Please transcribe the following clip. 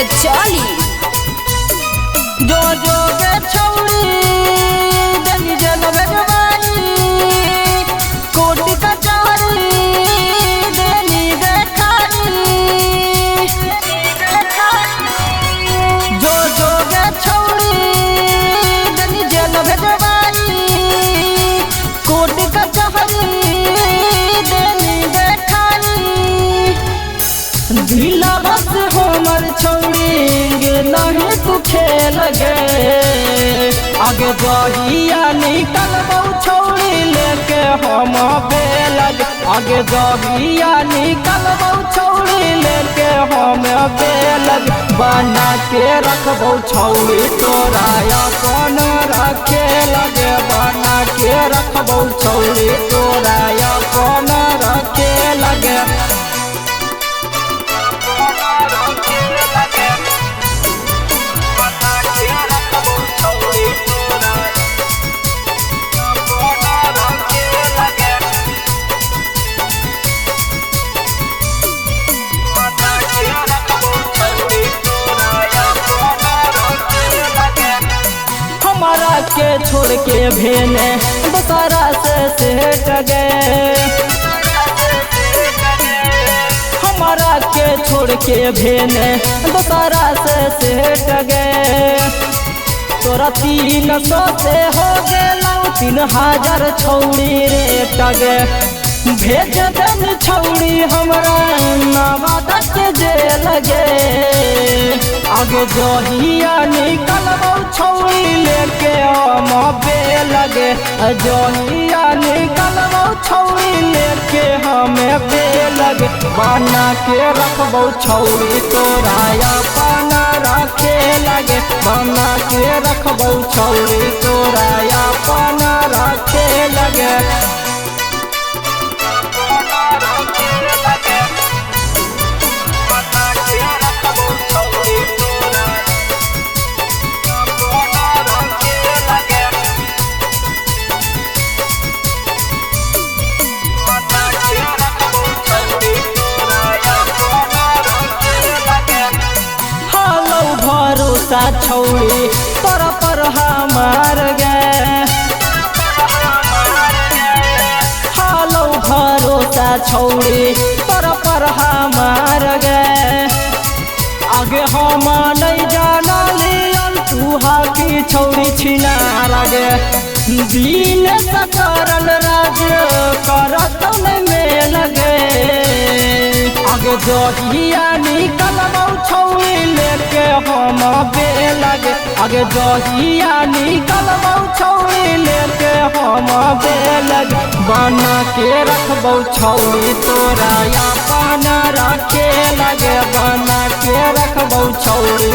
चाली जो जो के छौड़ी देनी जल भगवानी कोटि कचौड़ी देनी देखानी जो जो के छौड़ी देनी जल भगवानी कोटि कचौड़ी देनी देखानी ढीला बस हमर छौड़ी नहीं तू खेल गे आगे जहिया निकल छौड़ी लेके हम बेलग आगे जहिया निकल छौड़ी लेके हम बेलग बना के रखबौ छौड़ी तोरा अपन रखे लगे बना के रखबौ छौड़ी तोरा अपन रखे लगे हमारा के छोड़ के भेने दोसारा से सेट गए हमारा के छोड़ के भेने दोसारा से सेट गए तोरा 300 से हो गेलौ 3000 छौड़ी रेट गे भेज देन छौड़ी हमरा नवादा के जे लगे आगे जहिया निकलबौ छौड़ी लेके हम बेलगे जहिया निकलबौ छौड़ी लेके हम बेलगे बना के रखबौ छौड़ी तोरा अपन रखे लगे बना के रखबौ छौड़ी तोरा अपन रखे लगे भरोसा छौड़ी तोरा पर हमार गे हालो भरोसा छौड़ी तोरा पर हमार गे आगे हम नहीं जाना लियन तू हाकी छौड़ी छिना गे दिन सकरल राज करत में लगे आगे जहिया निकलबौ छौड़ी लेके हम बेलगे आगे जहिया निकलबौ छौड़ी लेके हम बेलगे बना के रखबौ छौड़ी तोरा अपन रखे लगे बना के रखबौ छौड़ी